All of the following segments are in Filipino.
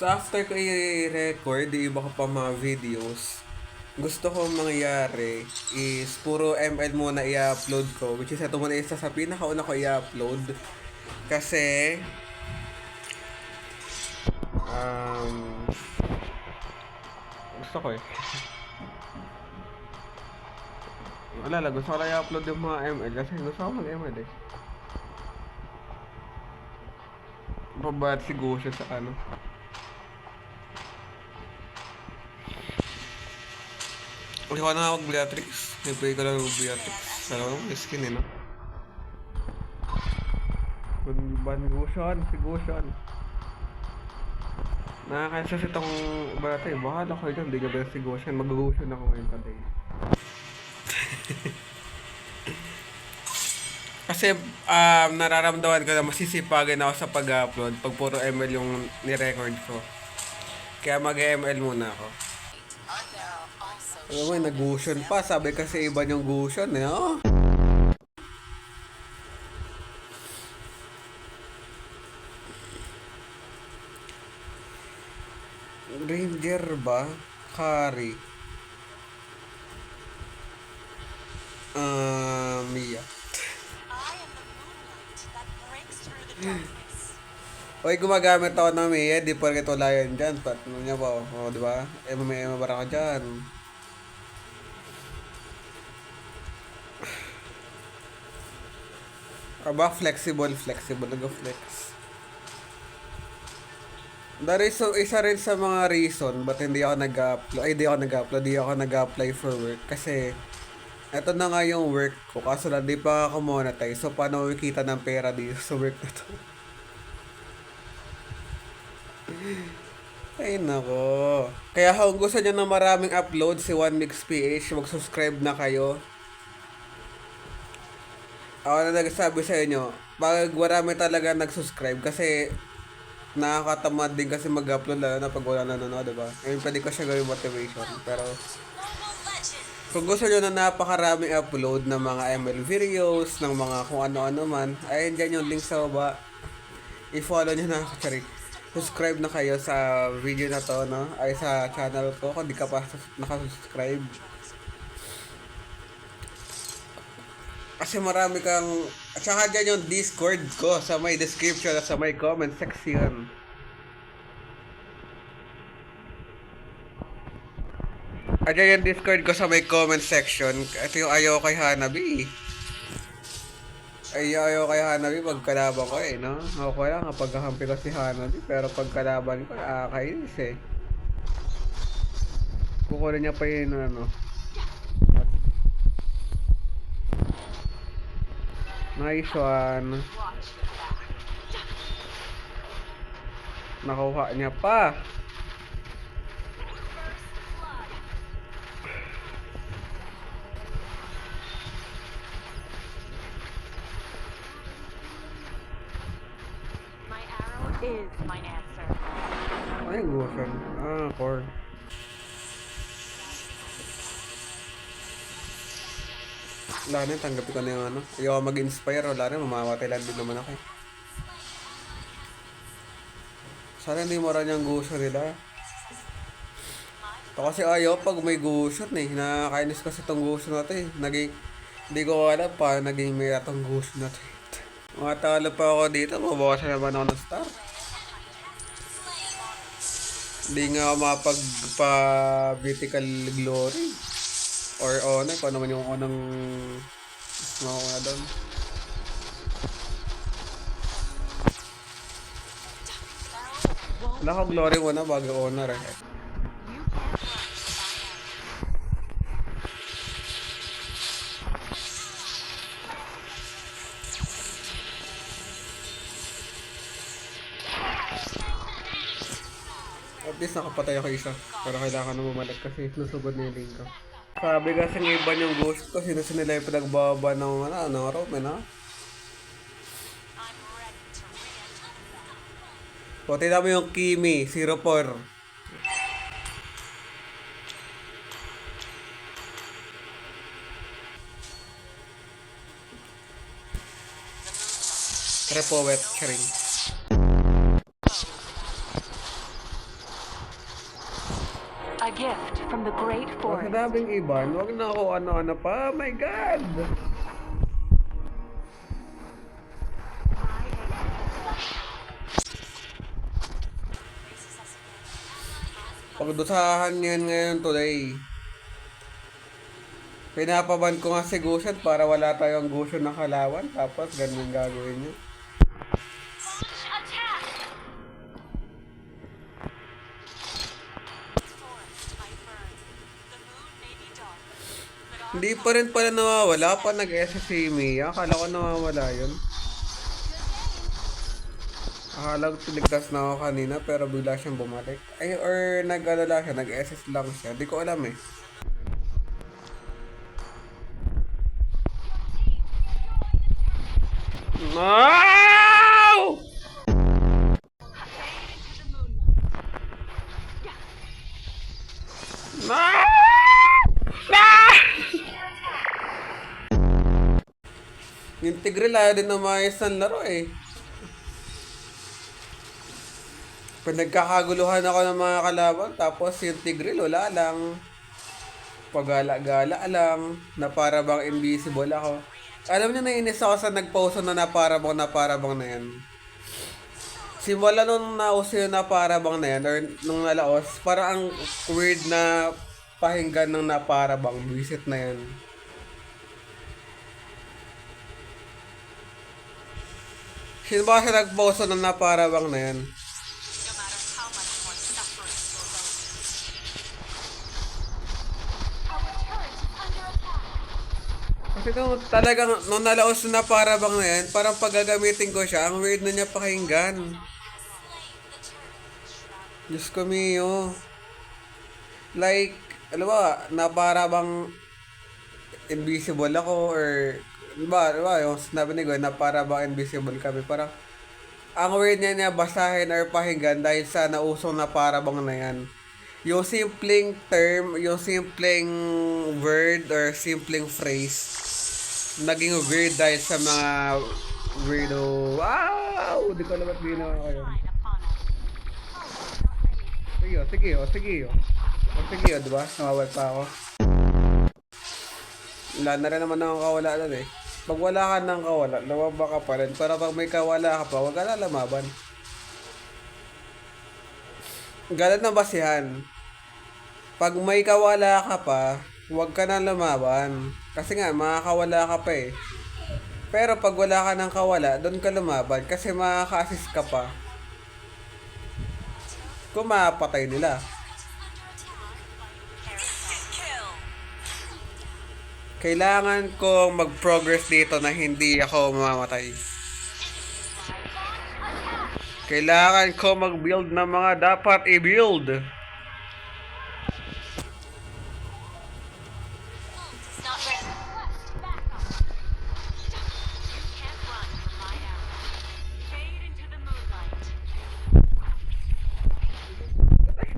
So after ko i-record yung iba ko pa mga videos, gusto ko mangyari is puro ML muna i-upload ko, which is ito muna isa sa pinakauna ko i-upload kasi um, gusto ko eh. Wala lang, gusto ko lang i-upload yung mga ML kasi gusto ko mag-ML eh. Pabayad si Gosha sa ano. Hindi ko na mag-Beatrix. Nipay ko lang mag-Beatrix. Alam mo, may skin eh, no? Ban Goshan, si Goshan. Nakakansas itong bata eh. Bahala ko dyan, hindi ka ba si Goshan. Mag-Goshan ako ngayon today. Kasi nararamdaman ko na masisipagin ako sa pag-upload pag puro ML yung ni-record ko. Kaya mag-ML muna ako. Alam mo, nag-Goshan pa. Sabi kasi iba yung Goshan eh, oh. Ranger ba? Kari. Mia. Oy, gumagamit ako ng Mia, di pa rin wala yan dyan. Ano niya ba? O, di ba? May mabara ka dyan. Aba, flexible, nag-flex. That is so, isa rin sa mga reason ba't hindi ako nag-apply for work. Kasi, eto na nga yung work ko. Kaso lang, di pa ako monetize. So, paano makikita ng pera dito sa work na to? Ay, nako. Kaya kung gusto nyo na maraming upload si 1mixph, mag-subscribe na kayo. Ako na nagsabi sa inyo, pag marami talaga nag-subscribe kasi nakakatamad din kasi mag-upload lalo na pag wala nanonood, diba? Ngayon pwede ko siya gawing motivation. Pero kung gusto nyo na napakaraming upload ng mga ML videos, ng mga kung ano-ano man, ayun dyan yung link sa baba. I-follow nyo na ako, sorry. Subscribe na kayo sa video na to, no? Ay sa channel ko kung di ka pa nakasubscribe. Kasi marami kang... At saka dyan yung Discord ko sa may description at sa may comment section. At dyan yung Discord ko sa may comment section. Ito yung ayaw kay Hanabi. Ayaw kay Hanabi pag kalaban ko eh, no? Okay lang kapag kakampi ko si Hanabi. Pero pag kalaban ko, nakakainis eh. Kukunin niya pa yun, ano. Nice one. Nakuha niya pa. My arrow is my answer. Ay, Goshan. Core. Wala na, tanggapin ko na yung ano. Ayaw mag-inspire. Wala na, mamamatay lang din naman ako. Sana hindi mo rin yung gusto nila. Ito kasi ayaw pag may gusto eh. Nakakainis kasi itong gusto natin eh. Hindi ko alam pa naging may atong gusto natin. Matalo pa ako dito, mabawasan naman ako ng star. Hindi nga ako mapagpa-vertical glory. Or honor, kung naman yung unang makuha doon. Wala ko glory muna bago honor eh. At least nakapatay ako isa. Pero kailangan na bumalik kasi nusugod na yung link ko. Sabi kasi ng iba yung ghost ko, sino nila yung pinagbaba ng Roman, ha? O, tignan mo yung Kimi, 04. Repowet, sharing. gift from the great Huwag forest. sinabing Iban, huwag na ako ano-ano pa. My God! Pagdusahan yan ngayon today. Pinapaban ko nga si Gushan para wala tayong Gushan na kalawan. Tapos ganun gagawin niya. Hindi pa rin pala nawawala pa nag-SS si Mia. Akala ko nawawala yun. Akala ko tinigtas na ako kanina pero bigla siyang bumalik. Ay, or nag-alala siya, nag-SS lang siya. Di ko alam eh. No! No! No! Yung Tigreal ayaw din na maayos ng laro eh. Pinagkakaguluhan ako ng mga kalaban, tapos yung Tigreal wala lang. Pagala-gala lang, na para bang invisible ako. Alam niyo, nainis ako sa nag-post na para bang na yan. Simula nung nauso yung na para bang na yan, or nung nalaos, parang ang weird na pakinggan ng na para bang, visit na yan. Sino ba kasi nag-post ng na para bang na yan? Kasi nung talagang, nung nalaos na para bang na yan, parang pag gagamitin ko siya, ang weird na niya pakinggan. Diyos ko miyo. Like, alam ba, na para bang invisible ako, or, diba, yung sinabi ni Gwen, na para bang invisible kami, parang, ang weird niya basahin or pakinggan dahil sa nausong na para bang na yan. Yung simpleng term, yung simpleng word or simpleng phrase, naging weird dahil sa mga weirdo. Wow! Di ko alam ba't ginawa ko yun. Sige, diba? Namawal pa ako. Wala na rin naman akong kawala doon eh. Pag wala ka ng kawala, lumaba ka pa rin. Pero pag may kawala ka pa, huwag ka na lumaban. Ganun na basihan. Pag may kawala ka pa, huwag ka na lumaban. Kasi nga, makakawala ka pa eh. Pero pag wala ka ng kawala, doon ka lumaban. Kasi makaka-assist ka pa. Kung mapatay nila. Kailangan kong mag-progress dito na hindi ako mamamatay. Kailangan ko mag-build ng mga dapat i-build.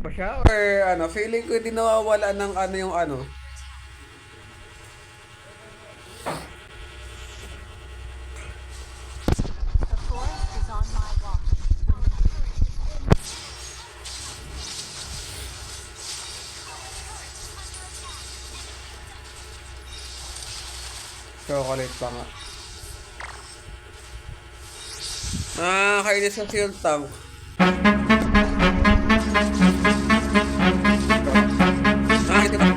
Ba siya? Or ano, feeling ko hindi nawawala ng ano yung ano. The forest is on my watch. Chocolate pa nga. Kainis kasi yung tank. Hindi ba?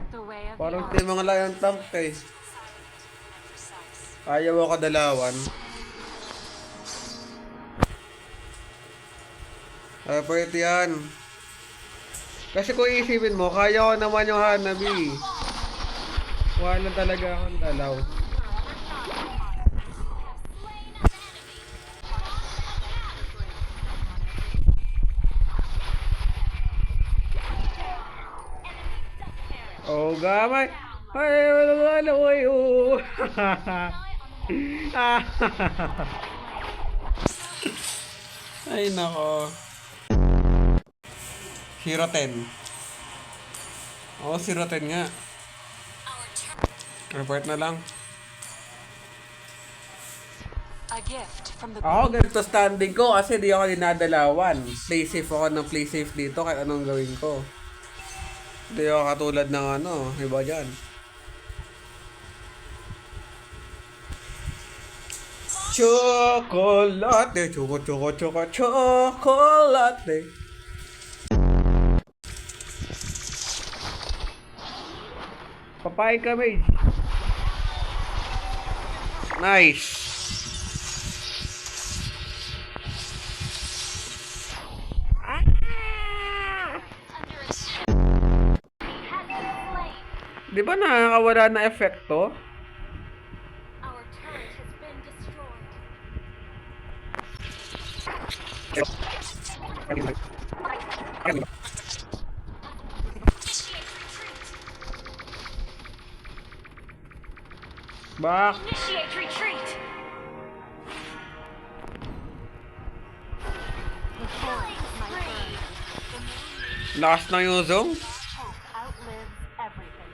The way of Parang the timang lang yung tank eh. Ayaw ako dalawan. Ay, pwede yan. Kasi kung iisipin mo, kaya ko naman yung Hanabi. Wala talaga akong dalaw. Oh, gamay. Ay, wala, oy, oh. Ay, nako. 0-10. Oo, 0-10 nga. Report na lang. I A gift from the Ako ganito standing ko kasi di ako dinadalawan. Play safe ako ng play safe dito kahit anong gawin ko. Di ako katulad ng ano, iba dyan. Chocolate, chocolate. Papay kami. Nice. Di ba nakakawala na epekto? Our turret has been destroyed. Bak. Initiate retreat. The forest is my friend. Lakas ng Yuzong. Hope outlives everything.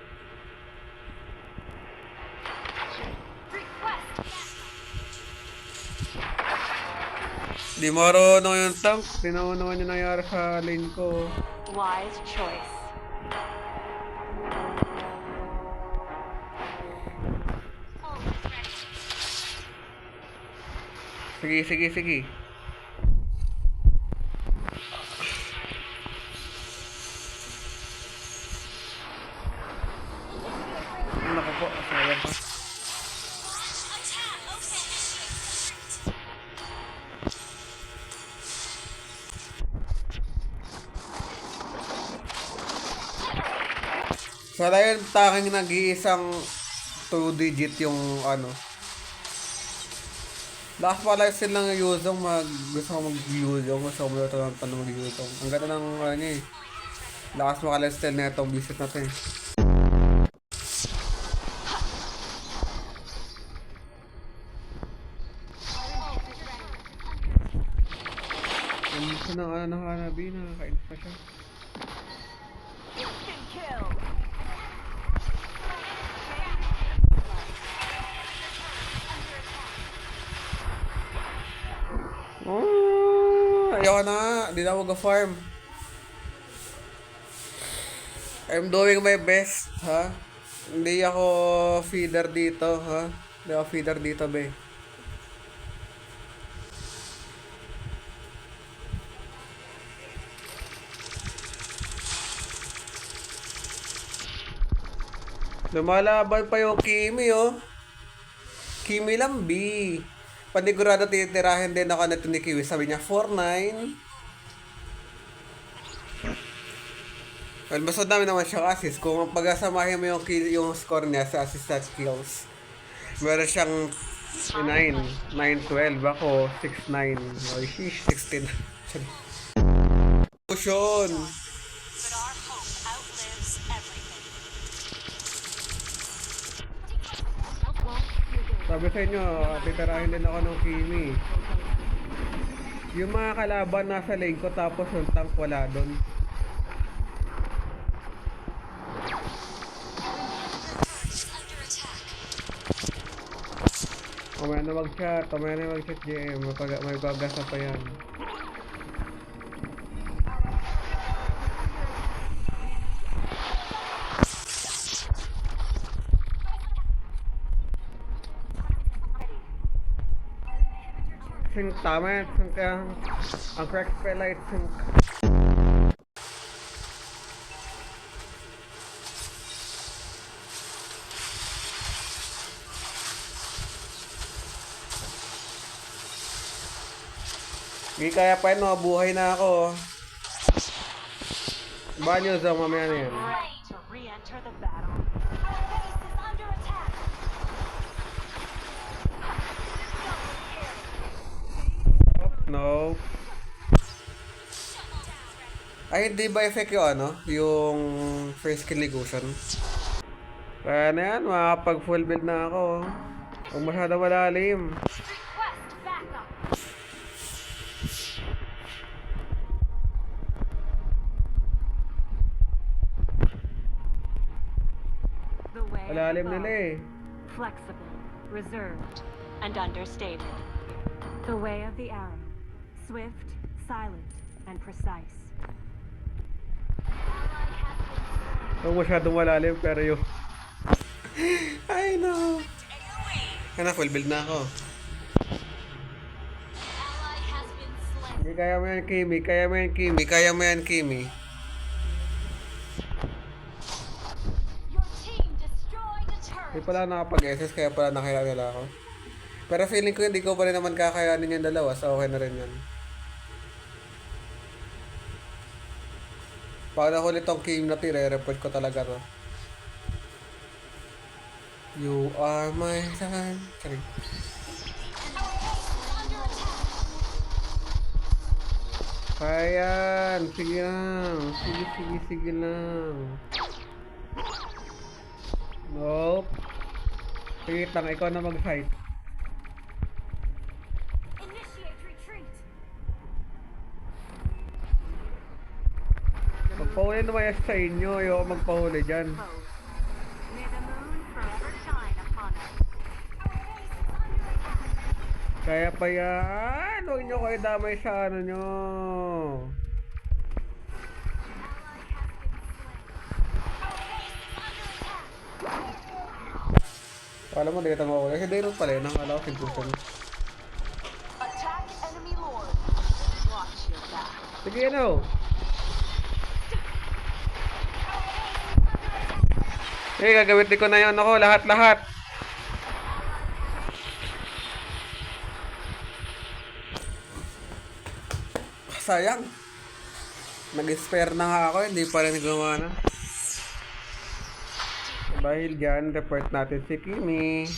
Request. Di marunong yung tank. Tinawa naman yung nangyari sa lane ko. Wise choice. Sige. Naku po, sayang pa. Sana yun tanging nag-iisang 2-digit yung ano. Lakas pala silang Yuzong gusto ko mag-Yuzong. Gusto ko mag-Yuzong. Ang ganda ng ano niya eh. Lakas makalastel na itong visit natin. Ang gusto ng ano ng Hanabi, nakakainis pa siya. Instant kill. Ayoko na. Di na ako mag-farm. I'm doing my best, ha? Hindi ako feeder dito, ha? Hindi ako feeder dito, be. Lumalaban pa yung Kimi, oh. Kimi lang, B. Panigurado titirahin din ako nito ni Kiwi. Sabi niya, 4-9. Well, basta dami naman siyang assist. Kung pag-asamahin mo yung score niya sa assist at kills, meron siyang 9. 9-12. Ako, 6-9. Oy, sheesh, 16. Potion. But our hope outlives everything. Sabi sa inyo, titirahin din ako ng Kimi. Yung mga kalaban nasa lane ko tapos yung tank wala doon. Mamaya na mag-chat, JM. May gagasa pa yan. Sync, tama yan. Sync ang correct spell light sync. Hindi kaya pa yun, buhay na ako. Banyo sa mamaya na yan. Ready to re-enter the battle. No. Ay, hindi ba effect yung ano? Yung first kill negation? Kaya na yan, makakapag full build na ako. Huwag masyado malalim. Request backup. The way of Malalim the nila bow. eh. Flexible, reserved, and understated. The way of the arrow. Swift, silent, and precise. Huwag masyadong malalim, pero yung... Ay, no. Kaya na, full build na ako. Ally has been slain. Hindi, kaya mo yan, Kimi. Kaya mo yan, Kimi. Kaya mo yan, Kimi. Your team destroyed a Hindi turret. pala nakapag-SS, kaya pala nakaya nila ako. Pero feeling ko hindi ko pa rin naman kakayanin yung dalawa, so okay na rin yan. Pag nakulit tong Kimi na tira, report ko talaga to. You are my son. Sorry. Ayan, sige lang. Sige lang. Nope. Sige lang, ikaw na mag-fight. Initiate retreat. Magpahuli naman yan sa inyo. Ayoko magpahuli dyan. Both. May the moon forever shine upon us. Kaya pa yan. Huwag nyo kayo damay sa ano nyo. Alam mo, hindi kita mawala. Kasi Daryl pala yun. Nakala ko Fintusan. Attack enemy lord. Watch your back. Sige, ano? Sige, gagamitin ko na yun ako. Lahat. Sayang. Nag-spare na nga ako. Hindi pa rin gumana. Dahil dyan, report natin si Kimi.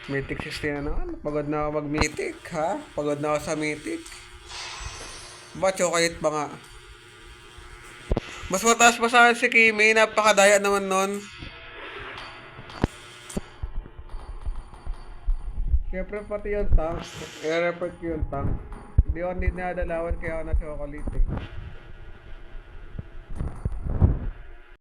Mythic 16 na naman. Pagod na ako mag-mythic, ha? Pagod na ako sa mythic. Ba, chocolate ba nga? Mas mataas pa sa akin si Kimi. Napakadaya naman nun. Siyempre pati yung tank. I-report ko yung tank. Hindi ako dinadalawan kaya ako na chocolate eh.